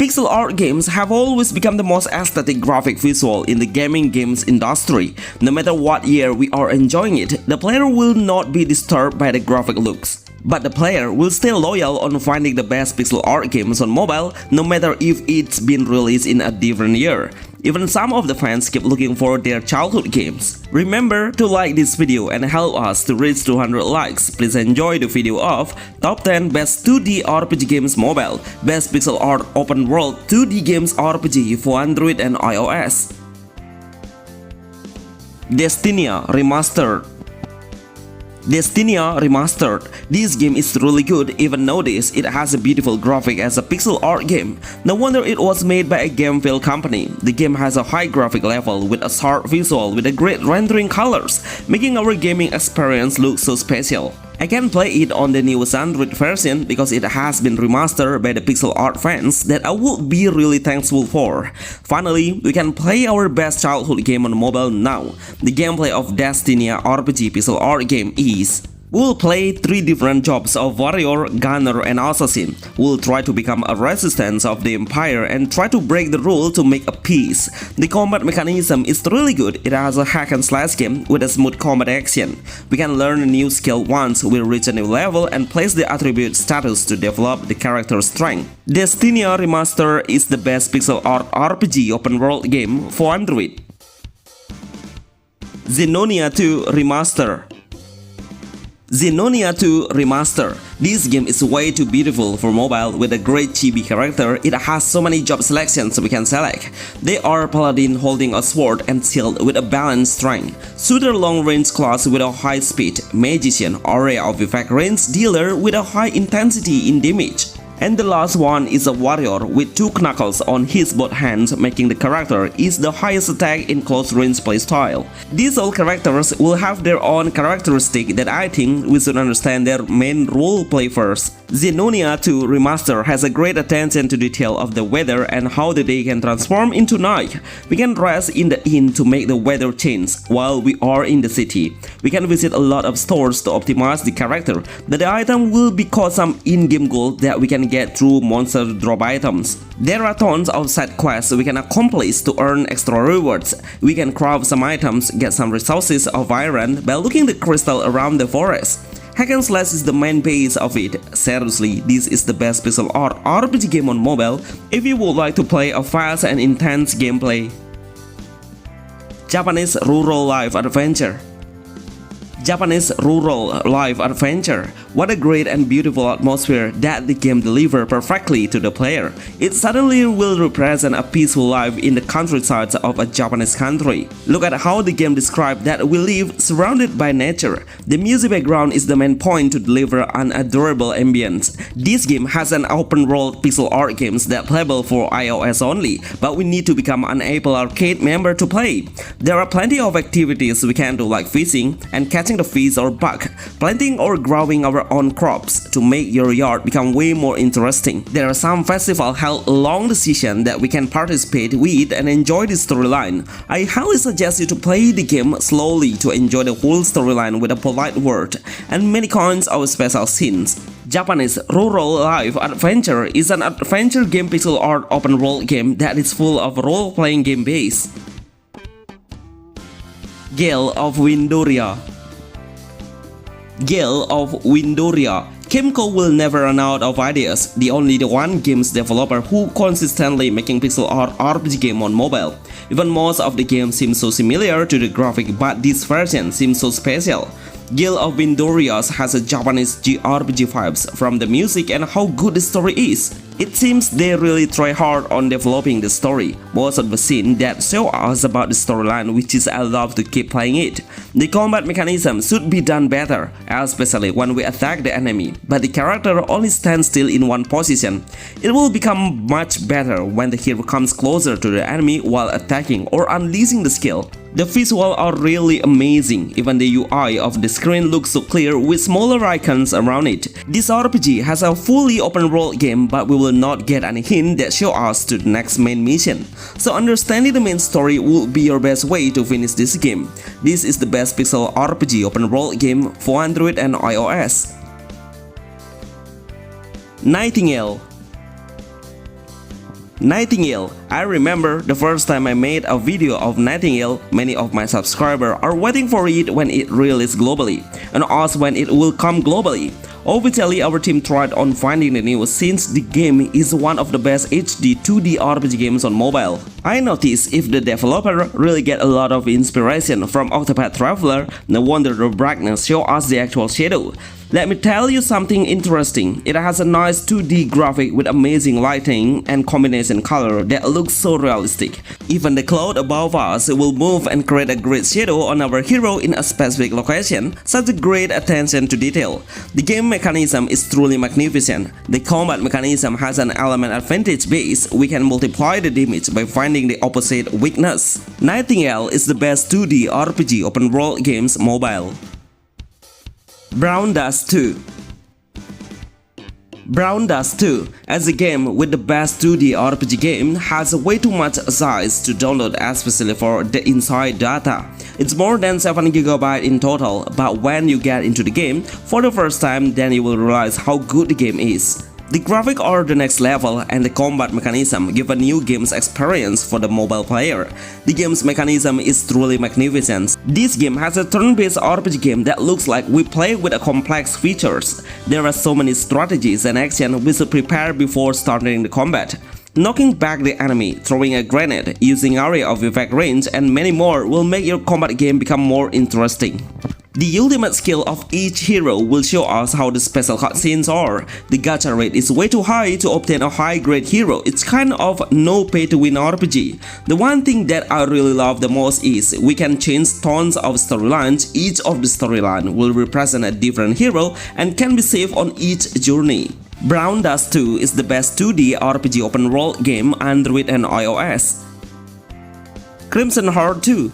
Pixel art games have always become the most aesthetic graphic visual in the gaming games industry. No matter what year we are enjoying it, the player will not be disturbed by the graphic looks. But the player will stay loyal on finding the best pixel art games on mobile, no matter if it's been released in a different year. Even some of the fans keep looking for their childhood games. Remember to like this video and help us to reach 200 likes. Please enjoy the video of Top 10 Best 2D RPG Games Mobile, Best Pixel Art Open World 2D Games RPG for Android and iOS. Destinia Remastered. Destinia Remastered. This game is really good. Even notice it has a beautiful graphic as a pixel art game. No wonder it was made by a game field company. The game has a high graphic level with a sharp visual with a great rendering colors, making our gaming experience look so special. I can play it on the newest Android version because it has been remastered by the pixel art fans that I would be really thankful for. Finally, we can play our best childhood game on mobile now. The gameplay of Destinia RPG pixel art game is: we'll play 3 different jobs of warrior, gunner, and assassin. We'll try to become a resistance of the empire and try to break the rule to make a peace. The combat mechanism is really good. It has a hack and slash game with a smooth combat action. We can learn a new skill once we reach a new level and place the attribute status to develop the character's strength. Destinia Remastered is the best pixel art RPG open world game for Android. Xenonia 2 Remaster. Xenonia 2 Remaster. This game is way too beautiful for mobile. With a great chibi character, it has so many job selections we can select. They are paladin holding a sword and shield with a balanced strength, shooter long range class with a high speed, magician area of effect range dealer with a high intensity in damage. And the last one is a warrior with 2 knuckles on his both hands, making the character is the highest attack in close range playstyle. These all characters will have their own characteristic that I think we should understand their main role play first. Xenonia 2 Remaster has a great attention to detail of the weather and how the day can transform into night. We can rest in the inn to make the weather change while we are in the city. We can visit a lot of stores to optimize the character, but the item will be cost some in-game gold that we can get through monster drop items. There are tons of side quests we can accomplish to earn extra rewards. We can craft some items, get some resources of iron by looking the crystal around the forest. Hack and slash is the main base of it. Seriously, this is the best pixel art RPG game on mobile if you would like to play a fast and intense gameplay. Japanese Rural Life Adventure. Japanese Rural Life Adventure. What a great and beautiful atmosphere that the game delivers perfectly to the player. It suddenly will represent a peaceful life in the countryside of a Japanese country. Look at how the game describes that we live surrounded by nature. The music background is the main point to deliver an adorable ambience. This game has an open world pixel art games that playable for iOS only, but we need to become an Apple Arcade member to play. There are plenty of activities we can do like fishing and catching the fish or bug, planting or growing our own crops to make your yard become way more interesting. There are some festivals held along the season that we can participate with and enjoy the storyline. I highly suggest you to play the game slowly to enjoy the whole storyline with a polite word and many kinds of special scenes. Japanese Rural Life Adventure is an adventure game pixel art open world game that is full of role-playing game base. Gale of Windoria. Gale of Windoria. Kemco will never run out of ideas. The only one games developer who consistently making pixel art RPG game on mobile. Even most of the games seem so similar to the graphic, but this version seems so special. Gale of Windoria has a Japanese JRPG vibes from the music and how good the story is. It seems they really try hard on developing the story. Most of the scenes that show us about the storyline, which is I love to keep playing it. The combat mechanism should be done better, especially when we attack the enemy, but the character only stands still in one position. It will become much better when the hero comes closer to the enemy while attacking or unleashing the skill. The visuals are really amazing. Even the UI of the screen looks so clear with smaller icons around it. This RPG has a fully open world game, but we will not get any hint that show us to the next main mission. So understanding the main story will be your best way to finish this game. This is the best pixel RPG open world game for Android and iOS. Nightingale. Nightingale. I remember the first time I made a video of Nightingale, many of my subscribers are waiting for it when it releases globally, and asked when it will come globally. Obviously, our team tried on finding the news since the game is one of the best HD 2D RPG games on mobile. I noticed if the developer really get a lot of inspiration from Octopath Traveler, no wonder the brightness show us the actual shadow. Let me tell you something interesting. It has a nice 2D graphic with amazing lighting and combination color that looks so realistic. Even the cloud above us will move and create a great shadow on our hero in a specific location, such a great attention to detail. The game mechanism is truly magnificent. The combat mechanism has an element advantage base. We can multiply the damage by finding the opposite weakness. Nightingale is the best 2D RPG open world games mobile. Brown Dust 2. Brown Dust 2, as a game with the best 2D RPG game, has way too much size to download, especially for the inside data. It's more than 7GB in total, but when you get into the game for the first time, then you will realize how good the game is. The graphics are the next level, and the combat mechanism give a new game's experience for the mobile player. The game's mechanism is truly magnificent. This game has a turn-based RPG game that looks like we play with a complex features. There are so many strategies and action we should prepare before starting the combat. Knocking back the enemy, throwing a grenade, using area of effect range, and many more will make your combat game become more interesting. The ultimate skill of each hero will show us how the special cutscenes are. The gacha rate is way too high to obtain a high-grade hero. It's kind of no pay-to-win RPG. The one thing that I really love the most is we can change tons of storylines. Each of the storyline will represent a different hero and can be saved on each journey. Brown Dust 2 is the best 2D RPG open world game Android and iOS. Crimson Heart 2.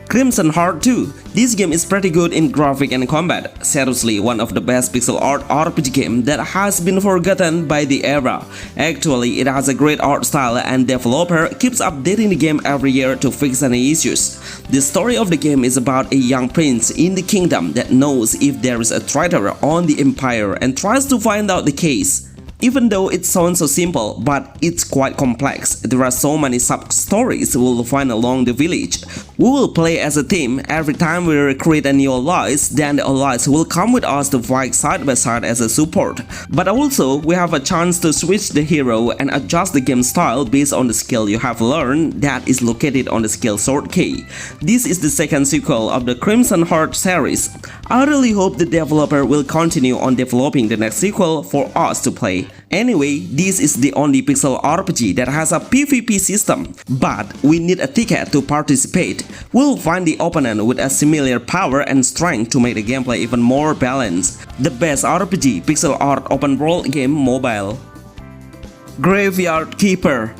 Crimson Heart 2. This game is pretty good in graphic and combat. Seriously, one of the best pixel art RPG game that has been forgotten by the era. Actually, it has a great art style and developer keeps updating the game every year to fix any issues. The story of the game is about a young prince in the kingdom that knows if there is a traitor on the empire and tries to find out the case. Even though it sounds so simple, but it's quite complex. There are so many sub-stories we will find along the village. We will play as a team. Every time we recruit a new allies, then the allies will come with us to fight side by side as a support. But also, we have a chance to switch the hero and adjust the game style based on the skill you have learned that is located on the skill sword key. This is the second sequel of the Crimson Heart series. I really hope the developer will continue on developing the next sequel for us to play. Anyway, this is the only pixel RPG that has a PvP system, but we need a ticket to participate. We'll find the opponent with a similar power and strength to make the gameplay even more balanced. The best RPG pixel art open world game mobile. Graveyard Keeper.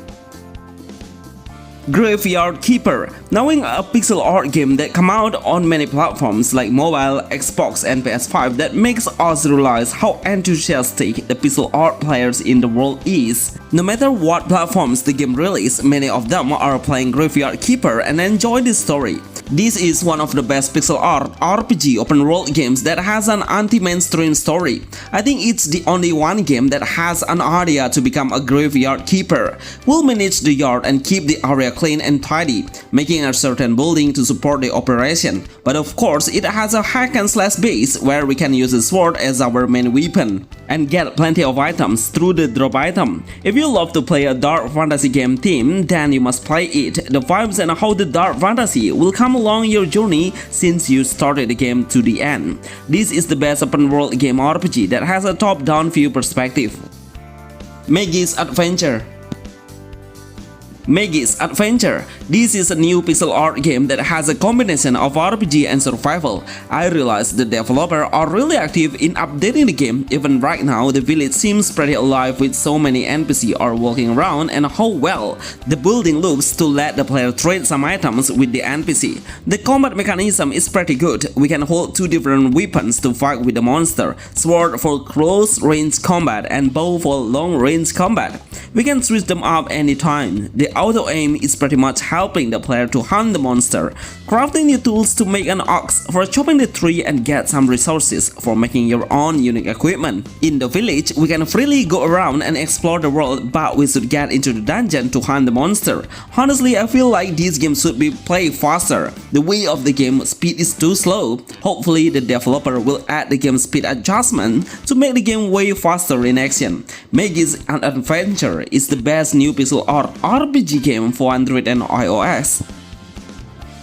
Graveyard Keeper. Knowing a pixel art game that come out on many platforms like mobile, Xbox and PS5 that makes us realize how enthusiastic the pixel art players in the world is. No matter what platforms the game release, many of them are playing Graveyard Keeper and enjoy the story. This is one of the best pixel art RPG open world games that has an anti-mainstream story. I think it's the only one game that has an idea to become a graveyard keeper. We'll manage the yard and keep the area clean and tidy, making a certain building to support the operation. But of course, it has a hack and slash base where we can use a sword as our main weapon and get plenty of items through the drop item. If you love to play a dark fantasy game theme, then you must play it. The vibes and how the dark fantasy will come along your journey since you started the game to the end. This is the best open world game RPG that has a top-down view perspective. Maggie's Adventure. Maggie's Adventure. This is a new pixel art game that has a combination of RPG and survival. I realized the developers are really active in updating the game. Even right now, the village seems pretty alive with so many NPC are walking around and how well the building looks to let the player trade some items with the NPC. The combat mechanism is pretty good. We can hold two different weapons to fight with the monster, sword for close range combat and bow for long range combat. We can switch them up anytime. The auto aim is pretty much helping the player to hunt the monster, crafting the tools to make an axe, for chopping the tree and get some resources for making your own unique equipment. In the village, we can freely go around and explore the world, but we should get into the dungeon to hunt the monster. Honestly, I feel like this game should be played faster. The way of the game speed is too slow. Hopefully, the developer will add the game speed adjustment to make the game way faster in action. Magus and Adventure is the best new pixel art RPG game for Android and iOS.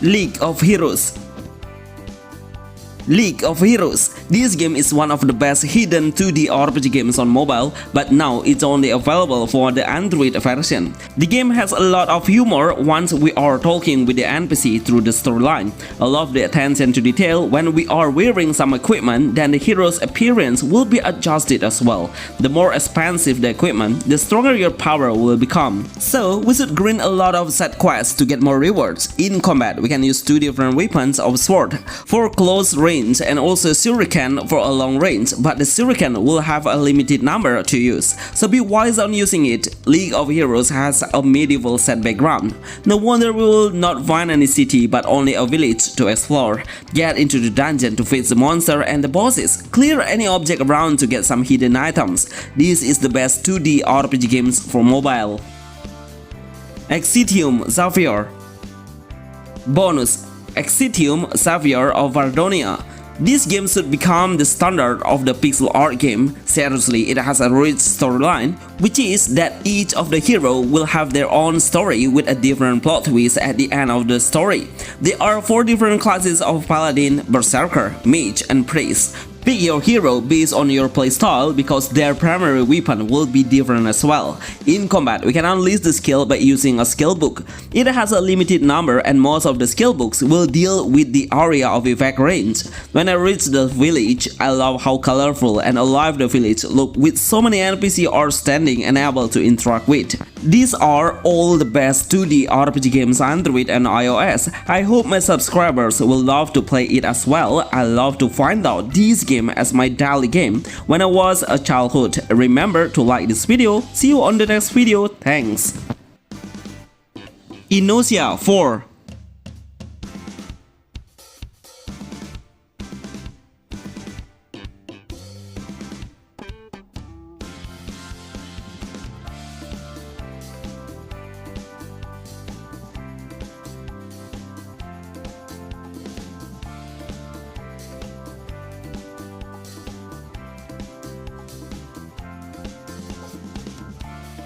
League of Heroes. League of Heroes. This game is one of the best hidden 2D RPG games on mobile, but now it's only available for the Android version. The game has a lot of humor once we are talking with the NPC through the storyline. I love the attention to detail when we are wearing some equipment, then the hero's appearance will be adjusted as well. The more expensive the equipment, the stronger your power will become. So we should grind a lot of side quests to get more rewards. In combat, we can use 2 different weapons of sword for close range and also shuriken for a long range, but the shuriken will have a limited number to use, so be wise on using it. League of Heroes has a medieval set background. No wonder we will not find any city but only a village to explore. Get into the dungeon to face the monster and the bosses. Clear any object around to get some hidden items. This is the best 2D RPG games for mobile. Exitium Xavier. Bonus: Exitium Xavier of Vardonia. This game should become the standard of the pixel art game. Seriously, it has a rich storyline, which is that each of the heroes will have their own story with a different plot twist at the end of the story. There are 4 different classes of Paladin, Berserker, Mage, and Priest. Pick your hero based on your playstyle because their primary weapon will be different as well. In combat, we can unleash the skill by using a skill book. It has a limited number and most of the skill books will deal with the area of effect range. When I reach the village, I love how colorful and alive the village look with so many NPC are standing and able to interact with. These are all the best 2D RPG games on Android and iOS. I hope my subscribers will love to play it as well. I love to find out these game as my daily game when I was a childhood. Remember to like this video. See you on the next video. Thanks. Inosia 4.